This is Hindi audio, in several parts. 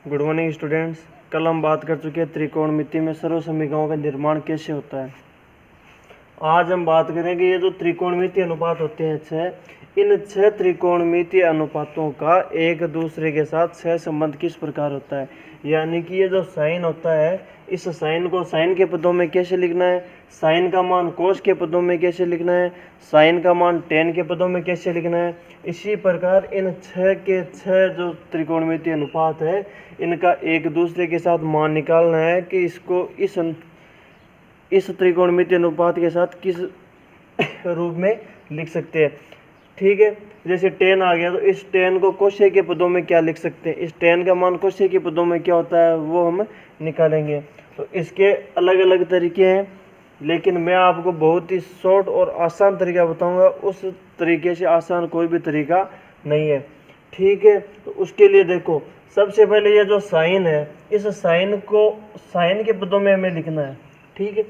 Good morning students. कल हम बात कर चुके हैं त्रिकोणमिति में सर्व समीकरणों का निर्माण कैसे होता है। आज हम बात करेंगे ये जो त्रिकोणमिति अनुपात होते हैं छह, इन छह त्रिकोणमिति अनुपातों का एक दूसरे के साथ सहसंबंध किस प्रकार होता है। यानी कि ये जो साइन होता है, इस साइन को साइन के पदों में कैसे लिखना है, साइन का मान कोस के पदों में कैसे लिखना है, साइन का मान टेन के पदों में कैसे लिखना है। इसी प्रकार इन छह के छह जो त्रिकोणमिति अनुपात है, इनका एक दूसरे के साथ मान निकालना है कि इसको इस त्रिकोणमिति अनुपात के साथ किस रूप में लिख सकते हैं। ठीक है, जैसे टेन आ गया तो इस टेन को कोशे के पदों में क्या लिख सकते हैं, इस टेन का मान कोशे के पदों में क्या होता है वो हम निकालेंगे। तो इसके अलग अलग तरीके हैं, लेकिन मैं आपको बहुत ही शॉर्ट और आसान तरीका बताऊंगा। उस तरीके से आसान कोई भी तरीका नहीं है। ठीक है, तो उसके लिए देखो, सबसे पहले ये जो साइन है, इस साइन को साइन के पदों में हमें लिखना है। ठीक है,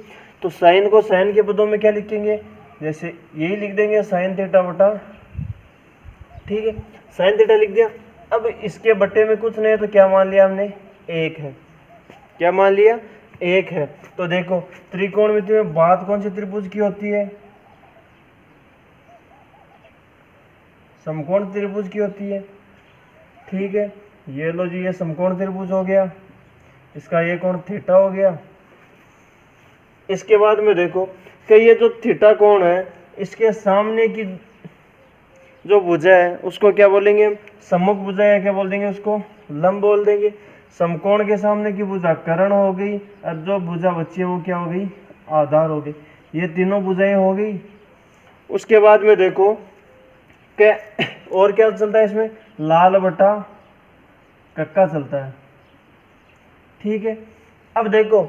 तो साइन को साइन के पदों में क्या लिखेंगे, जैसे यही लिख देंगे साइन थीटा बटा, ठीक है, साइन थीटा लिख दिया। अब इसके बटे में कुछ नहीं है तो क्या मान लिया हमने, एक है। क्या मान लिया, एक है। तो देखो त्रिकोणमिति में बात कौन सी त्रिभुज की होती है, समकोण त्रिभुज की होती है। ठीक है, ये लो जी, ये समकोण त्रिभुज हो गया, इसका ये कोण थीटा हो गया। इसके बाद में देखो कि ये जो थीटा कोण है, इसके सामने की जो भुजा है उसको क्या बोलेंगे, सम्मुख भुजा, या क्या बोल देंगे उसको, लंब बोल देंगे। समकोण के सामने की भुजा कर्ण हो गई, और जो भुजा बची है वो क्या हो गई, आधार हो गई। ये तीनों भुजाएं हो गई। उसके बाद में देखो कि और क्या चलता है इसमें, लाल बटा कक्का चलता है। ठीक है, अब देखो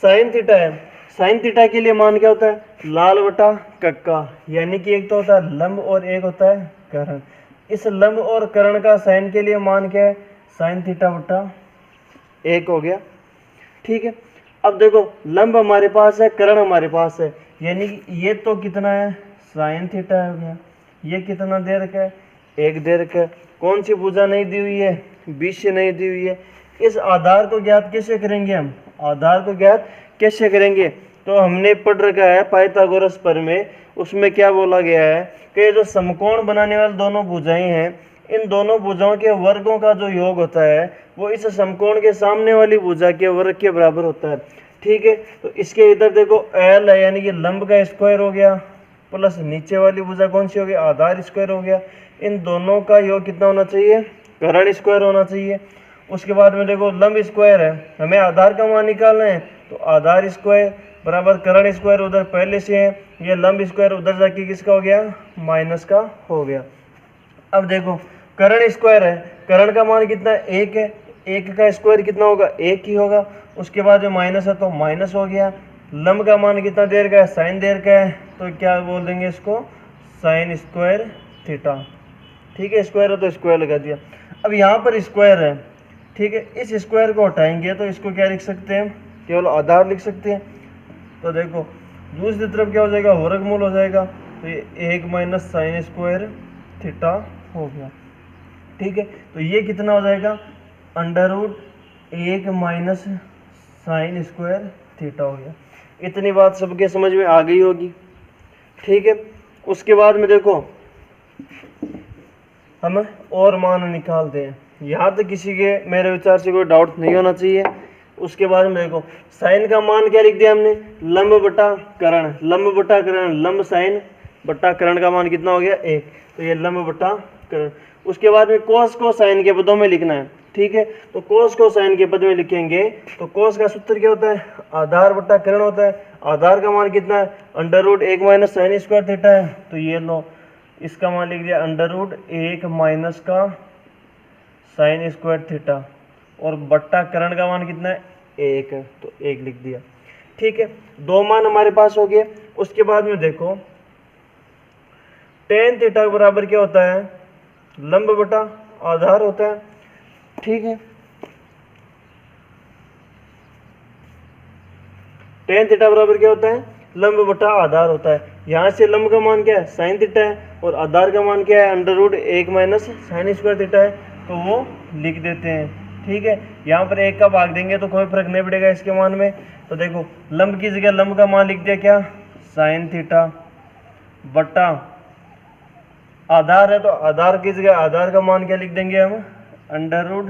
साइन थीटा है, साइन थीटा के लिए मान क्या होता है, लाल बटा कक्का, यानी कि एक तो होता है लंब और एक होता है कर्ण। इस लंब और कर्ण का साइन के लिए मान क्या है, साइन थीटा बटा एक हो गया। ठीक है, अब देखो लंब हमारे पास है, कर्ण हमारे पास है, यानी कि ये तो कितना है, साइन थीटा हो गया। ये कितना दे रखा है, एक दे रखा है। कौन सी भुजा नहीं दी हुई है, बीच से नहीं दी हुई है। इस आधार को ज्ञात कैसे करेंगे हम, आधार को ज्ञात कैसे करेंगे, तो हमने पढ़ रखा है पाइथागोरस पर में, उसमें क्या बोला गया है कि जो समकोण बनाने वाले दोनों भुजाएं हैं, इन दोनों भुजाओं के वर्गों का जो योग होता है वो इस समकोण के सामने वाली भुजा के वर्ग के बराबर होता है। ठीक है, तो इसके इधर देखो एल है, यानी कि लंब का स्क्वायर हो गया, प्लस नीचे वाली भुजा कौन सी हो गई, आधार स्क्वायर हो गया। इन दोनों का योग कितना होना चाहिए, कर्ण स्क्वायर होना चाहिए। उसके बाद में देखो लंब स्क्वायर है, हमें आधार का मान निकालना है, तो आधार स्क्वायर बराबर कर्ण स्क्वायर उधर पहले से है, ये लंब स्क्वायर उधर जाके किसका हो गया, माइनस का हो गया। अब देखो कर्ण स्क्वायर है, कर्ण का मान कितना है, एक है, एक का स्क्वायर कितना होगा, एक ही होगा। उसके बाद जो माइनस है तो माइनस हो गया। लंब का मान कितना देर का है, साइन देर का है, तो क्या बोल देंगे इसको, साइन स्क्वायर थीटा। ठीक है, स्क्वायर है तो स्क्वायर लगा दिया। अब यहाँ पर स्क्वायर है, ठीक है, इस स्क्वायर को हटाएंगे तो इसको क्या लिख सकते हैं, केवल आधार लिख सकते हैं। तो देखो दूसरी तरफ क्या हो जाएगा, वर्गमूल हो जाएगा, तो ये एक माइनस साइन स्क्वायर थीटा हो गया। ठीक है, तो ये कितना हो जाएगा, अंडर रूट एक माइनस साइन स्क्वायर थीटा हो गया। इतनी बात सबके समझ में आ गई होगी। ठीक है, उसके बाद में देखो हम और मान निकालते हैं, यहाँ तक किसी के मेरे विचार से कोई डाउट नहीं होना चाहिए। उसके बाद में देखो साइन का मान क्या लिख दिया हमने, लंब बटा कर्ण, लंब बटा कर्ण, लंब साइन बटा कर्ण का मान कितना हो गया, एक, तो ये लंब बटा कर्ण। उसके बाद में कोस को साइन के पदों में लिखना है। ठीक है, तो कोस को साइन के पद में लिखेंगे तो कोस का सूत्र क्या होता है, आधार बटा कर्ण होता है। आधार का मान कितना है, अंडर रूट एक माइनस साइन स्क्वायर थीटा है, तो ये लो इसका मान लिख दिया अंडर रूट एक माइनस का साइन स्क्वायर थीटा, और बट्टा कर्ण का मान कितना है, एक है, तो एक लिख दिया। ठीक है, दो मान हमारे पास हो गए। उसके बाद में देखो टेन थीटा बराबर क्या होता है, लंब बटा आधार होता है। ठीक है, टेन थीटा बराबर क्या होता है, लंब बटा आधार होता है। यहाँ से लंब का मान क्या है, साइन थीटा है, और आधार का मान क्या है, अंडर रूट एक माइनस साइन स्क्वायर थीटा है, तो वो लिख देते हैं। ठीक है, यहाँ पर 1 का भाग देंगे तो कोई फर्क नहीं पड़ेगा इसके मान में। तो देखो लंब की जगह लंब का मान लिख दिया क्या, साइन थीटा बटा आधार है तो आधार की जगह आधार का मान क्या लिख देंगे हम, under root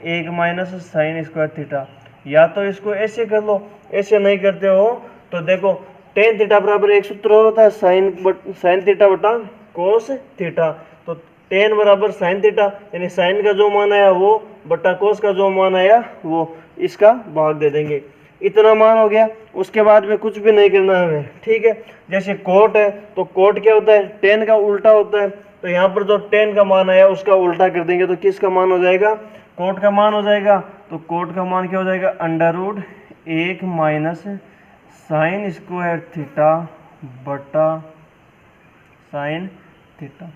1 minus sine square theta. या तो इसको ऐसे कर लो, ऐसे नहीं करते हो तो देखो टेन थीटा बराबर एक सूत्र होता है साइन थीटा बटा कोस थीटा। तो टेन बराबर साइन थीटा, यानी साइन का जो मान आया वो बटा कोस का जो मान आया वो, इसका भाग दे देंगे। इतना मान हो गया। उसके बाद में कुछ भी नहीं करना है हमें, ठीक है। जैसे कोट है तो कोट क्या होता है, टेन का उल्टा होता है। तो यहाँ पर जो टेन का मान आया उसका उल्टा कर देंगे तो किसका मान हो जाएगा, कोट का मान हो जाएगा। तो कोट का मान क्या हो जाएगा, under root 1 minus sine square theta बटा साइन थीटा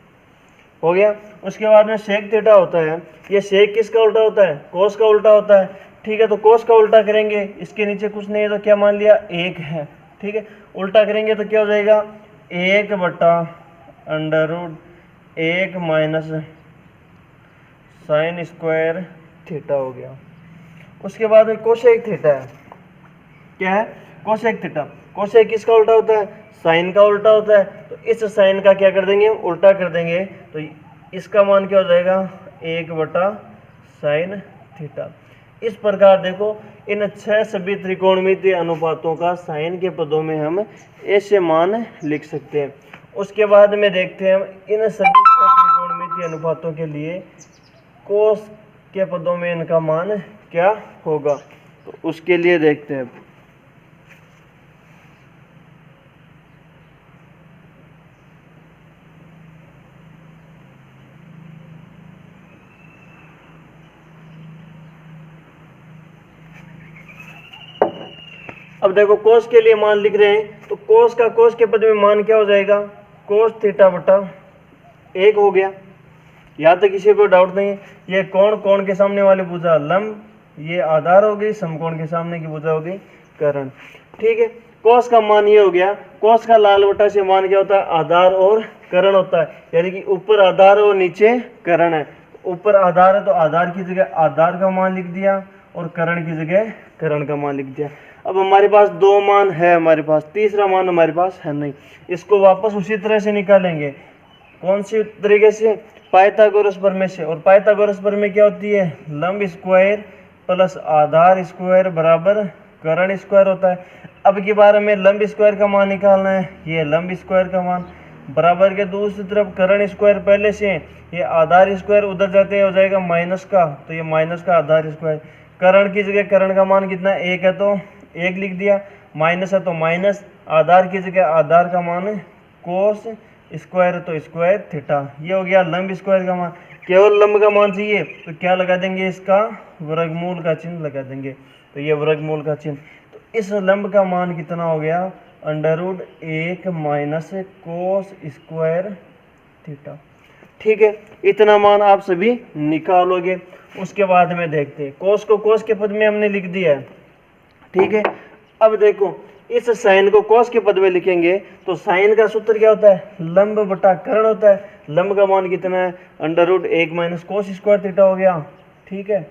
हो गया। उसके बाद में सेक थीटा होता है, ये सेक किसका उल्टा होता है, कोस का उल्टा होता है, ठीक है। तो कोस का उल्टा करेंगे, इसके नीचे कुछ नहीं है तो क्या मान लिया, 1 है, ठीक है। उल्टा करेंगे तो क्या हो जाएगा, 1 बटा under root 1 minus sine square theta हो गया। उसके बाद में कोसेक थीटा है, क्या है, कोसेक थीटा। कोसेक किसका उल्टा होता है, साइन का उल्टा होता है। तो इस साइन का क्या कर देंगे, उल्टा कर देंगे तो इसका मान क्या हो जाएगा, 1 बटा साइन थीटा। इस प्रकार देखो इन 6 सभी त्रिकोणमितीय अनुपातों का साइन के पदों में हम ऐसे मान लिख सकते हैं। उसके बाद में देखते हैं हम इन सभी 6 त्रिकोणमितीय अनुपातों के लिए कोस के पदों में इनका मान क्या होगा। तो उसके लिए देखते हैं। अब देखो कोस के लिए मान लिख रहे हैं तो कोस का कोस के पद में मान क्या हो जाएगा, कोस थीटा बटा 1 हो गया। यहाँ तक किसी को डाउट नहीं है। ये कोण, कोण के सामने वाली भुजा लंब, ये आधार हो गई, समकोण के सामने की भुजा हो गई कर्ण, ठीक है। कोस का मान ये हो गया। कोस का लाल बटा से मान क्या होता है, आधार और कर्ण होता है, यानी कि ऊपर आधार और नीचे कर्ण है। ऊपर आधार है तो आधार की जगह आधार का मान लिख दिया और कर्ण की जगह कर्ण का मान लिख दिया। अब हमारे पास 2 मान है, हमारे पास तीसरा मान हमारे पास है नहीं। इसको वापस उसी तरह से निकालेंगे। कौन सी तरीके से, पाइथागोरस प्रमेय से। और पाइथागोरस प्रमेय क्या होती है, लंब स्क्वायर प्लस आधार स्क्वायर बराबर कर्ण स्क्वायर होता है। अब की बार हमें लंब स्क्वायर का मान निकालना है, ये लंब स्क्वायर का मान बराबर के दूसरी तरफ कर्ण स्क्वायर पहले से, ये आधार स्क्वायर उधर जाते हो जाएगा माइनस का, तो ये माइनस का आधार स्क्वायर। कर्ण की जगह कर्ण का मान कितना है, 1 है तो 1 लिख दिया, माइनस है तो माइनस, आधार की जगह आधार का मान कोस स्क्वायर है तो स्क्वायर थीटा। ये हो गया लंब स्क्वायर का मान। केवल लंब का मान चाहिए तो क्या लगा देंगे, इसका वर्गमूल का चिन्ह लगा देंगे। तो ये वर्गमूल का चिन्ह। तो इस लंब का मान कितना हो गया, under root 1 minus cos square theta, ठीक है। इतना मान आप सभी निकालोगे। उसके बाद में देखते हैं, कोस को कोस के पद में हमने लिख दिया है, ठीक है। अब देखो इस साइन को कोस के पद में लिखेंगे तो साइन का सूत्र क्या होता है, लंब बटा कर्ण होता है। लंब का मान कितना है, under root 1 minus cos square theta हो गया, ठीक है।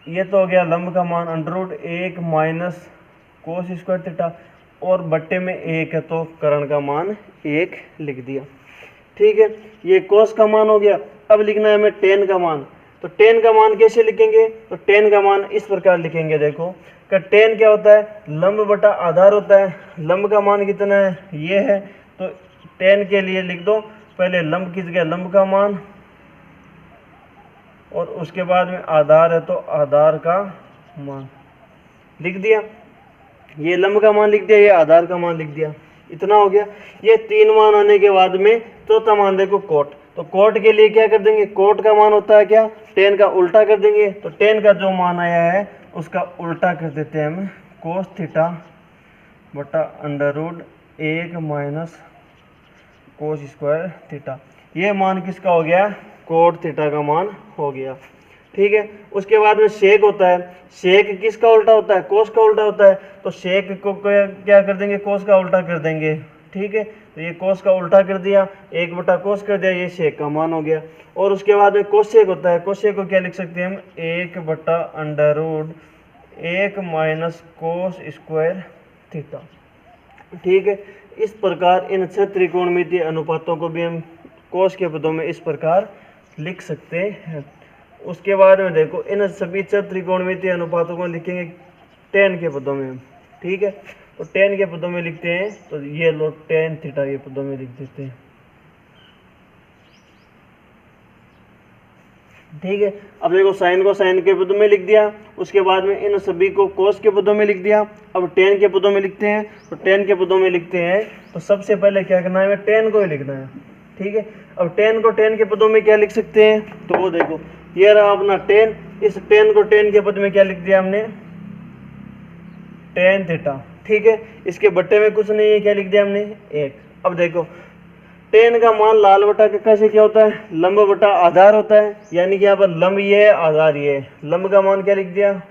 ये तो हो गया लंब का मान under root 1 minus cos square theta, और बट्टे में 1 है तो कर्ण का मान 1 लिख दिया, ठीक है। ये कोस का मान हो गया। अब लिखना है हमें टेन का मान। तो टेन का मान कैसे लिखेंगे, तो टेन का मान इस प्रकार लिखेंगे। देखो कि टेन क्या होता है, लंब बटा आधार होता है। लंब का मान कितना है, ये है। तो टेन के लिए लिख दो पहले लंब की जगह लंब का मान, और उसके बाद में आधार है तो आधार का मान लिख दिया। ये लंब का मान लिख दिया, ये आधार का मान लिख दिया। इतना हो गया। ये 3 मान आने के बाद में चौथा मान देखो कोट। तो कोट के लिए क्या कर देंगे, कोट का मान होता है क्या, टेन का उल्टा कर देंगे। तो टेन का जो मान आया है उसका उल्टा कर देते हैं हम, कोस थीटा बटा under root 1 minus cos square theta. ये मान किसका हो गया, कोट थीटा का मान हो गया, ठीक है। उसके बाद में सेक होता है। सेक किसका उल्टा होता है, कोस का उल्टा होता है। तो सेक को क्या कर देंगे, कोस का उल्टा कर देंगे, ठीक है। तो ये कोस का उल्टा कर दिया, 1/कोस कर दिया, ये शेक का मान हो गया। और उसके बाद में कोसेक होता है, कोसेक को क्या लिख सकते हैं हम, 1/√1 माइनस कोस स्क्वायर थीटा, ठीक है। इस प्रकार इन छह त्रिकोणमितीय अनुपातों को भी हम कोस के पदों में इस प्रकार लिख सकते हैं। उसके बाद में देखो इन सभी छह त्रिकोणमितीय अनुपातों को लिखेंगे tan के पदों में, ठीक है। तो tan के पदों में लिखते हैं, तो ये लो tan थीटा के पदों में लिख देते हैं, ठीक है। अब देखो साइन को साइन के पदों में लिख दिया, उसके बाद में इन सभी को कोस के पदों में लिख दिया। अब tan के पदों में लिखते हैं, तो tan के पदों में लिखते हैं तो सबसे पहले क्या करना है, हमें tan को ही लिखना है, ठीक है। अब tan को tan के पदों में क्या लिख सकते हैं, तो वो देखो ये रहा अपना tan, इस tan को tan के पद में क्या लिख दिया हमने, tan थीटा, ठीक है। इसके बट्टे में कुछ नहीं है, क्या लिख दिया हमने, 1। अब देखो tan का मान लाल बटा कक्का से क्या होता है, लंब बटा आधार होता है, यानी कि यहाँ पर लंब ये है, आधार ये है। लंब का मान क्या लिख दिया,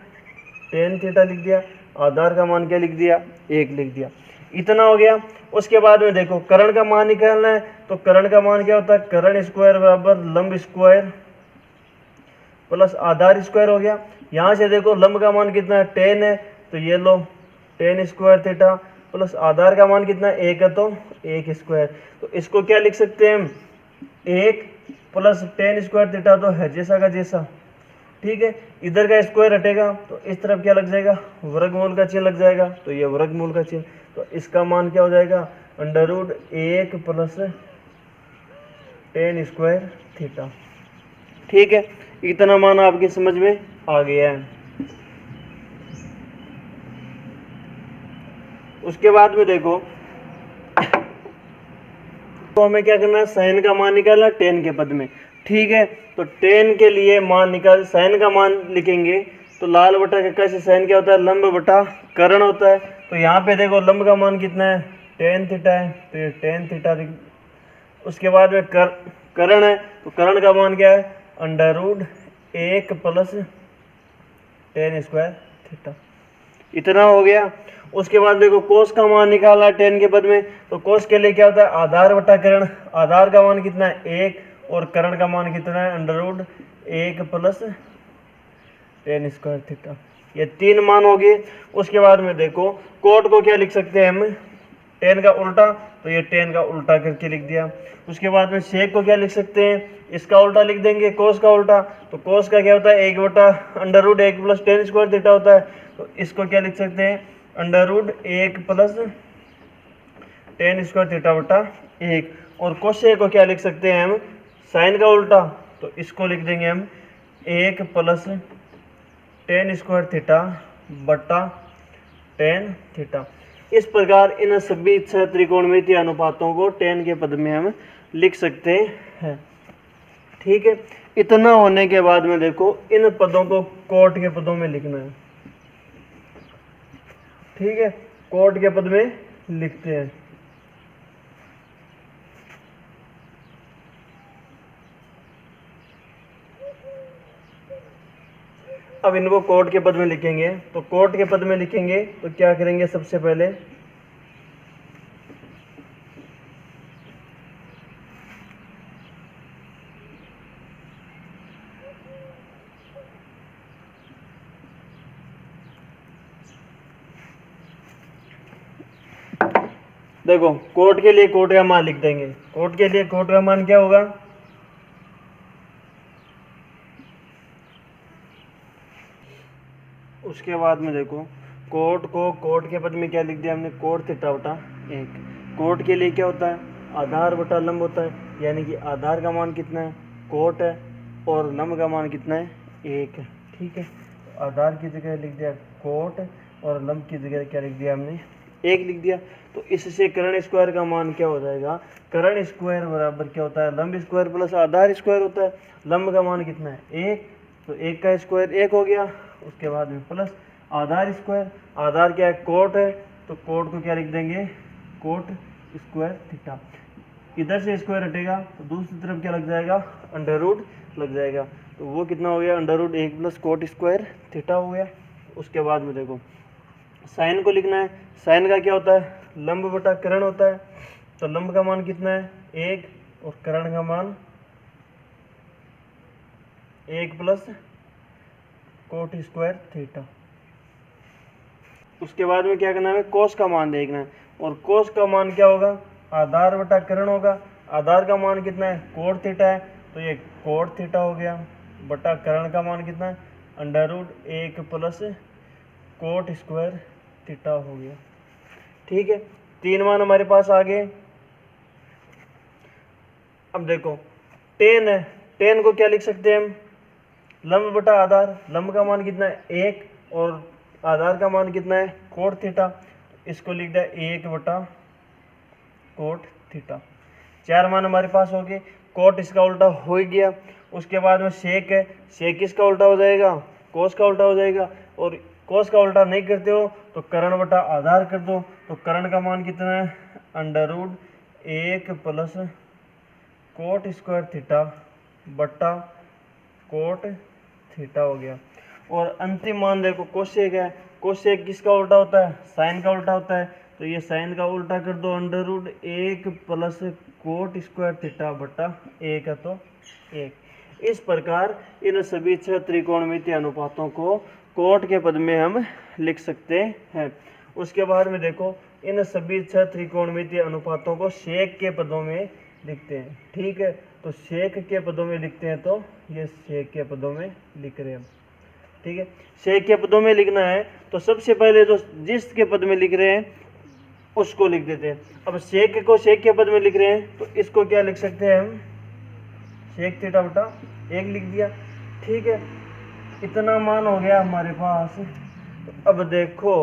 tan थीटा लिख दिया, आधार का मान क्या लिख दिया, 1 लिख दिया, इतना हो गया। उसके बाद में देखो कर्ण का मान निकालना है, तो कर्ण का मान क्या होता है, कर्ण स्क्वायर बराबर लंब स्क्वायर प्लस आधार स्क्वायर हो गया। यहाँ से देखो लंब का मान कितना है, tan है, तो ये लो tan स्क्वायर थीटा प्लस आधार का मान कितना है, 1 है, तो 1 स्क्वायर। तो इसको क्या लिख सकते हैं हम, 1 प्लस tan स्क्वायर थीटा, तो है जैसा का जैसा, ठीक है। इधर का स्क्वायर हटेगा तो इस तरफ क्या लग जाएगा, वर्गमूल का चिन्ह लग जाएगा, तो ये वर्गमूल का चिन्ह, तो इसका मान क्या हो जाएगा, √1 प्लस tan स्क्वायर थीटा, ठीक है। इतना मान आपकी समझ में आ गया है। उसके बाद में देखो तो हमें क्या करना है, साइन का मान निकालना tan के पद में, ठीक है। तो tan के लिए मान निकाल, साइन का मान लिखेंगे तो लाल बटा कक्का से साइन क्या होता है, लंब बटा कर्ण होता है। तो यहाँ पे देखो लंब का मान कितना है, tan थीटा है, तो ये tan थीटा। उसके बाद में कर्ण है, तो कर्ण का मान क्या है, √1 प्लस tan स्क्वायर थीटा, इतना हो गया। उसके बाद देखो कोस का मान निकाला tan के पद में, तो कोस के लिए क्या होता है, आधार बटा कर्ण, आधार का मान कितना है, 1, और कर्ण का मान कितना है, √1 प्लस tan स्क्वायर थीटा, ये 3 मान हो गए। उसके बाद में देखो कोट को क्या लिख सकते हैं हम, tan का उल्टा, तो ये tan का उल्टा करके लिख दिया। उसके बाद में शेक को क्या लिख सकते हैं, इसका उल्टा लिख देंगे, कोस का उल्टा, तो कोस का क्या होता है, 1/√1 प्लस tan स्क्वायर थीटा होता है, तो इसको क्या लिख सकते हैं, √1 प्लस tan स्क्वायर थीटा बटा 1। और कोसेक को क्या लिख सकते हैं हम, साइन का उल्टा, तो इसको लिख देंगे हम 1 प्लस tan स्क्वायर थीटा बटा tan थीटा। इस प्रकार इन सभी छह त्रिकोणमितीय अनुपातों को tan के पद में हम लिख सकते हैं, ठीक है। इतना होने के बाद में देखो इन पदों को कोट के पदों में लिखना है, ठीक है। कोट के पद में लिखते हैं, अब इनको कोट के पद में लिखेंगे। तो कोट के पद में लिखेंगे तो क्या करेंगे, सबसे पहले देखो कोट के लिए कोट का मान लिख देंगे। कोट के लिए कोट का मान क्या होगा, उसके बाद में देखो कोट को कोट के पद में क्या लिख दिया हमने, कोट थीटा बटा 1। कोट के लिए क्या होता है, आधार बटा लंब होता है, यानी कि आधार का मान कितना है, कोट है, और लंब का मान कितना है, 1 है, ठीक है। तो आधार की जगह लिख दिया कोट, और लंब की जगह क्या लिख दिया हमने, 1 लिख दिया। तो इससे कर्ण स्क्वायर का मान क्या हो जाएगा, कर्ण स्क्वायर बराबर क्या होता है, लंब स्क्वायर प्लस आधार स्क्वायर होता है। लंब का मान कितना है, 1, तो 1 का स्क्वायर 1 हो गया। उसके बाद में प्लस आधार स्क्वायर, आधार क्या है, कोट है, तो कोट को क्या लिख देंगे, कोट स्क्वायर थीटा। इधर से स्क्वायर हटेगा तो दूसरी तरफ क्या लग जाएगा, अंडर रूट लग जाएगा। तो वो कितना हो गया, √1 प्लस कोट स्क्वायर थीटा हो गया। उसके बाद में देखो साइन को लिखना है। साइन का क्या होता है, लंब बटा करण होता है। तो लंब का मान कितना है, 1, और करण का मान 1 प्लस कोट स्क्वायर थीटा। उसके बाद में क्या करना है, कोस का मान देखना है। और कोस का मान क्या होगा, आधार बटा करण होगा। आधार का मान कितना है, कोट थीटा है, तो ये कोट थीटा हो गया, बटा करण का मान कितना है, under root 1 plus cot square theta हो गया। ठीक है, 3 मान हमारे पास आ गए। अब देखो टेन है, टेन को क्या लिख सकते हैं हम, लंब बटा आधार। लंब का मान कितना है, 1, और आधार का मान कितना है, कोट थीटा। इसको लिख दिया 1 बटा कोट थीटा। 4 मान हमारे पास हो गए। कोट इसका उल्टा हो ही गया। उसके बाद में सेक है, सेक इसका उल्टा हो जाएगा, कोस का उल्टा हो जाएगा। और कोस का उल्टा नहीं करते हो तो करण बटा आधार कर दो। तो करण का मान कितना है, under root 1 plus cot square theta बटा कोट थीटा हो गया। और अंतिम मान देखो कोसेक है। कोसेक किसका उल्टा होता है, साइन का उल्टा होता है। तो ये साइन का उल्टा कर दो, under root 1 plus cot square theta बटा 1 है तो 1। इस प्रकार इन सभी 6 त्रिकोणमितीय अनुपातों को कोट के पद में हम लिख सकते हैं। उसके बाद में देखो इन सभी 6 त्रिकोणमितीय अनुपातों को सेक के पदों में लिखते हैं। ठीक है, तो सेक के पदों में लिखते हैं, तो ये सेक के पदों में लिख रहे हैं। ठीक है, सेक के पदों में लिखना है तो सबसे पहले जो जिस के पद में लिख रहे हैं उसको लिख देते हैं। अब सेक को सेक के पद में लिख रहे हैं तो इसको क्या लिख सकते हैं हम, सेक थीटा बटा 1 लिख दिया। ठीक है, इतना मान हो गया हमारे पास। तो अब देखो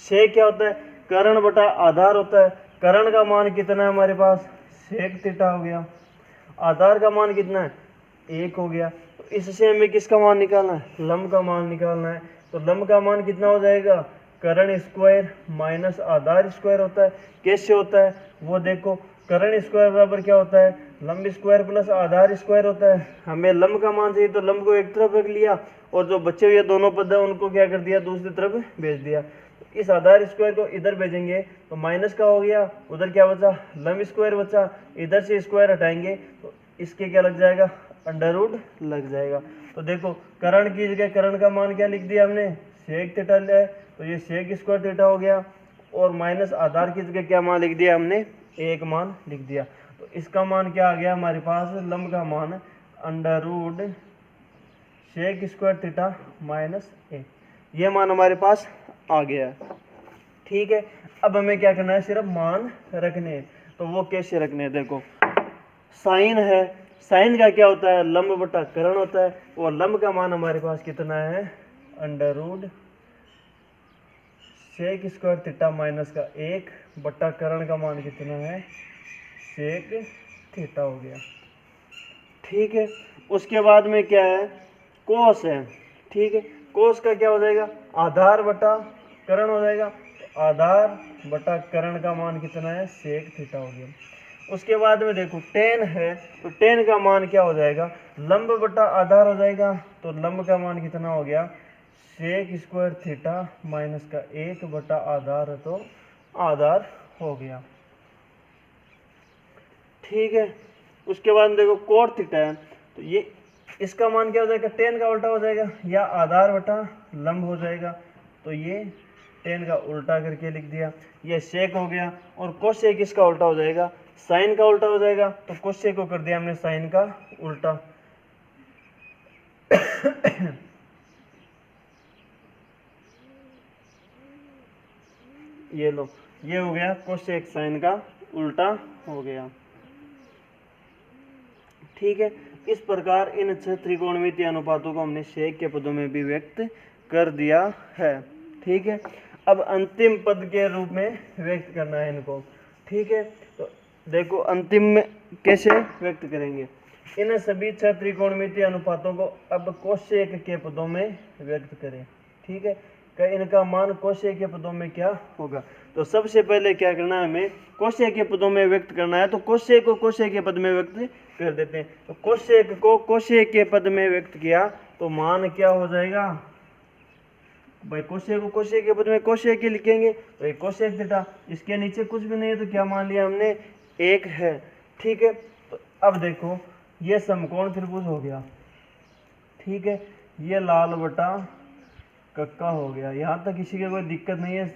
सेक क्या होता है, करण बटा आधार होता है। करण का मान कितना है हमारे पास, सेक थीटा हो गया। आधार का मान कितना है, 1 हो गया। तो इससे हमें किसका मान निकालना है, लंब का मान निकालना है। तो लंब का मान कितना हो जाएगा, करण स्क्वायर माइनस आधार स्क्वायर होता है। कैसे होता है वो देखो, करण स्क्वायर बराबर क्या होता है, लंब स्क्वायर प्लस आधार स्क्वायर होता है। हमें लंब का मान चाहिए तो लंब को एक तरफ रख लिया, और जो बचे हुए दोनों पद है उनको क्या कर दिया, दूसरी तरफ भेज दिया। इस आधार स्क्वायर को इधर भेजेंगे तो माइनस का हो गया, उधर क्या बचा, लंब स्क्वायर बचा। इधर से स्क्वायर हटाएंगे तो इसके क्या लग जाएगा, अंडर रूट लग जाएगा। तो देखो करण की जगह करण का मान क्या लिख दिया हमने, सेक थीटा लिया है, तो ये सेक स्क्वायर थीटा हो गया। और माइनस आधार की जगह क्या मान लिख दिया हमने, 1 मान लिख दिया। तो इसका मान क्या आ गया हमारे पास, लंब का मान under root sec square theta minus 1। ये मान हमारे पास आ गया। ठीक है, अब हमें क्या करना है, सिर्फ मान रखने हैं। तो वो कैसे रखने हैं, देखो साइन है, साइन का क्या होता है, लंब बटा करण होता है। और लंब का मान हमारे पास कितना है, under root sec square theta minus का 1 बटा करण का मान कितना है, सेक थीटा हो गया। ठीक है, उसके बाद में क्या है, कोस है। ठीक है, कोस का क्या हो जाएगा, आधार बटा करण हो जाएगा। तो आधार बटा करण का मान कितना है, सेक थीटा हो गया। उसके बाद में देखो टेन है, तो टेन का मान क्या हो जाएगा, लंब बटा आधार हो जाएगा। तो लंब का मान कितना हो गया, सेक स्क्वायर थीटा माइनस का 1 बटा आधार है तो आधार हो गया। ठीक है, उसके बाद देखो कोट थीटा है, तो ये इसका मान क्या हो जाएगा, टेन का उल्टा हो जाएगा, या आधार बटा लंब हो जाएगा। तो ये टेन का उल्टा करके लिख दिया, ये सेक हो गया। और कोसेक इसका उल्टा हो जाएगा, साइन का उल्टा हो जाएगा। तो कोसेक को कर दिया हमने साइन का उल्टा। ये लो, ये हो गया कोसेक साइन का उल्टा हो गया। ठीक है, इस प्रकार इन 6 त्रिकोणमितीय अनुपातों को हमने सेक के पदों में भी व्यक्त कर दिया है। ठीक है, अब अंतिम पद के रूप में व्यक्त करना है इनको। ठीक है, तो देखो अंतिम में कैसे व्यक्त करेंगे, इन सभी 6 त्रिकोणमितीय अनुपातों को अब कोसेक के पदों में व्यक्त करें। ठीक है, इनका मान कोसेक के पदों में क्या होगा। तो सबसे पहले क्या करना है, हमें कोसेक के पदों में व्यक्त करना है। तो कोसेक को कोसेक के पद में व्यक्त कर देते हैं। तो कोसेक को कोसेक के पद में व्यक्त किया तो मान क्या हो जाएगा, भाई कोशेक को कोशेक के पद में कोशेक ही लिखेंगे, तो एक कोशेक थीटा, इसके नीचे कुछ भी नहीं है तो क्या मान लिया हमने, एक है। ठीक है, तो अब देखो ये समकोण त्रिभुज हो गया। ठीक है, ये लाल बटा कक्का हो गया, यहाँ तक किसी की कोई दिक्कत नहीं है।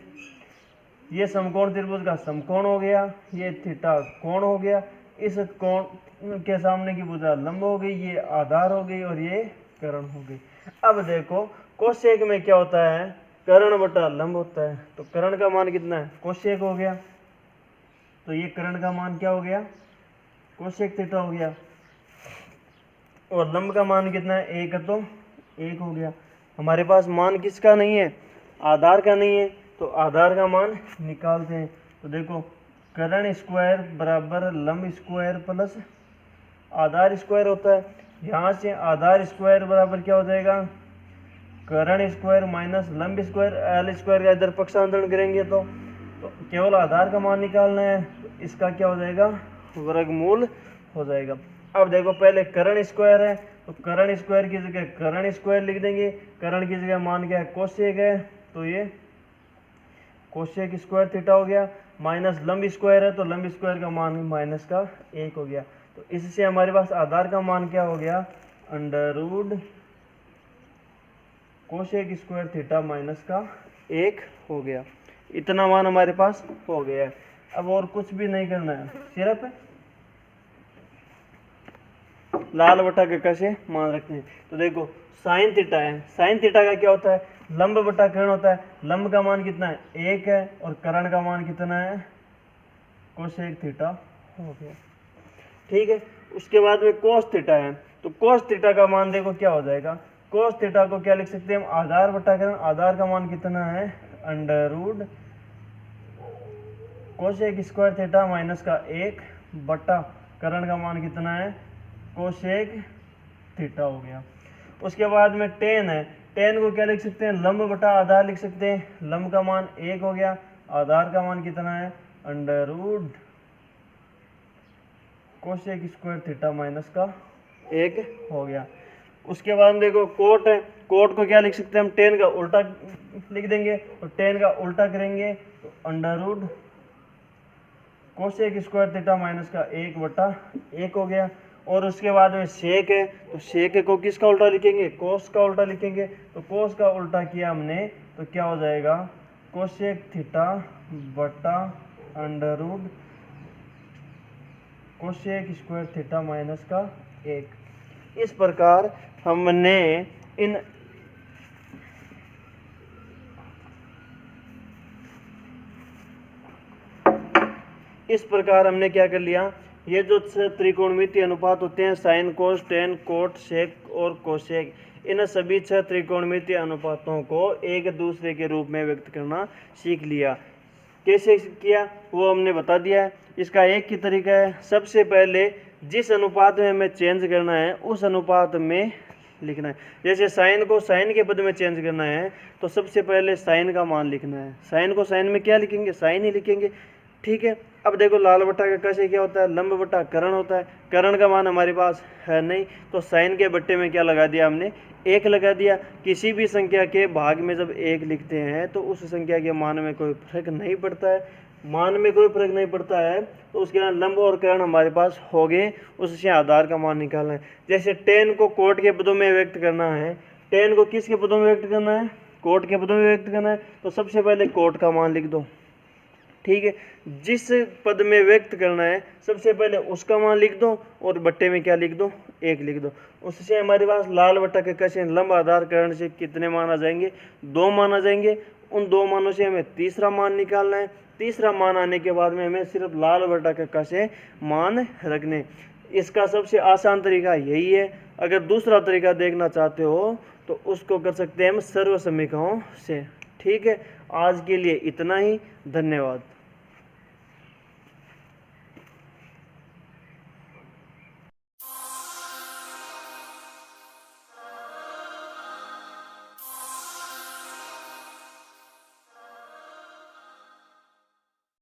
ये समकोण त्रिभुज का समकोण हो गया, ये थीटा कोण हो गया, इस कोण के सामने की भुजा लंब हो गई, ये आधार हो गई और ये कर्ण हो गई। अब देखो कोशेक में क्या होता है, कर्ण बटा लंब होता है, तो कर्ण का मान कितना है, कोशेक हो गया, तो ये कर्ण का मान क्या हो गया, कोशेक थीटा हो गया, और लंब का मान कितना है, एक है, तो एक हो गया। हमारे पास मान किसका नहीं है, आधार का नहीं है, तो आधार का मान निकालते हैं। तो देखो कर्ण स्क्वायर बराबर लंब स्क्वायर प्लस आधार स्क्वायर होता है, यहाँ से आधार स्क्वायर बराबर क्या हो जाएगा, कर्ण स्क्वायर माइनस लंब स्क्वायर, एल स्क्वायर का इधर पक्षांतरण करेंगे तो केवल आधार का मान निकालना है, तो इसका क्या हो जाएगा, वर्गमूल हो जाएगा। अब देखो पहले कर्ण स्क्वायर है, तो कर्ण स्क्वायर की जगह कर्ण स्क्वायर लिख देंगे, कर्ण की जगह मान क्या है, कोशेक है, तो ये कोशेक स्क्वायर थीटा हो गया, माइनस लंब स्क्वायर है, तो लंब स्क्वायर का मान माइनस का एक हो गया। तो इससे हमारे पास आधार का मान क्या हो गया, under root cosec square theta minus का एक हो गया। इतना मान हमारे पास हो गया है। अब और कुछ भी नहीं करना है, सिर्फ लाल बटा कक्का से मान रखते हैं। तो देखो साइन थीटा है, साइन थीटा का क्या होता है, लंब बटा कर्ण होता है, लंब का मान कितना है, एक है, और कर्ण का मान कितना है, कोसेक थीटा हो गया। ठीक है, उसके बाद में कोस थीटा है, तो कोस थीटा का मान देखो क्या हो जाएगा, कोस थीटा को क्या लिख सकते हैं हम, आधार बटा कर्ण, आधार का मान कितना है, under root cosec square theta minus का एक बटा कर्ण का मान कितना है, कोसेक थीटा हो गया। उसके बाद में टेन है, टेन को क्या लिख सकते हैं, लंब बटा आधार लिख सकते हैं, लंब का मान एक हो गया, आधार का मान कितना है, under root cosec square theta minus का एक हो गया। उसके बाद देखो कोट है, कोट को क्या लिख सकते हैं हम, टेन का उल्टा लिख देंगे, तो टेन का उल्टा करेंगे तो under root cosec square theta minus का एक बटा एक हो गया। और उसके बाद में सेक है, तो सेक को किसका उल्टा लिखेंगे, कोस का उल्टा लिखेंगे, तो कोस का उल्टा किया हमने तो क्या हो जाएगा, कोसेक थीटा बटा under root cosec square theta minus का एक। इस प्रकार हमने क्या कर लिया, ये जो त्रिकोणमितीय अनुपात होते हैं, sine cos tan cot sec और कोसेक, इन सभी 6 त्रिकोणमितीय अनुपातों को एक दूसरे के रूप में व्यक्त करना सीख लिया। कैसे किया वो हमने बता दिया है। इसका एक ही तरीका है, सबसे पहले जिस अनुपात में हमें चेंज करना है उस अनुपात में लिखना है। जैसे साइन को साइन के पद में चेंज करना है तो सबसे पहले साइन का मान लिखना है, साइन को साइन में क्या लिखेंगे, साइन ही लिखेंगे। ठीक है, अब देखो लाल बटा कक्का से क्या होता है, लंब बटा कर्ण होता है, कर्ण का मान हमारे पास है नहीं, तो साइन के बट्टे में क्या लगा दिया हमने, एक लगा दिया। किसी भी संख्या के भाग में जब एक लिखते हैं तो उस संख्या के मान में कोई फर्क नहीं पड़ता है, मान में कोई फर्क नहीं पड़ता है, तो उसके बाद लंब और कर्ण हमारे पास हो गए, उससे आधार का मान निकालना है। जैसे टेन को कोट के पदों में व्यक्त करना है, टेन को किसके पदों में व्यक्त करना है, कोट के पदों में व्यक्त करना है, तो सबसे पहले कोट का मान लिख दो। ठीक है, जिस पद में व्यक्त करना है सबसे पहले उसका मान लिख दो और बट्टे में क्या लिख दो, एक लिख दो। उससे हमारे पास लाल बटा कक्का से लंब आधार कर्ण से कितने मान आ जाएंगे, 2 मान आ जाएंगे। उन 2 मानों से हमें तीसरा मान निकालना है, तीसरा मान आने के बाद में हमें सिर्फ लाल बटा कक्का से मान रखने। इसका सबसे आसान तरीका यही है। अगर दूसरा तरीका देखना चाहते हो तो उसको कर सकते हैं हम सर्व समीकरणों से। ठीक है, आज के लिए इतना ही, धन्यवाद।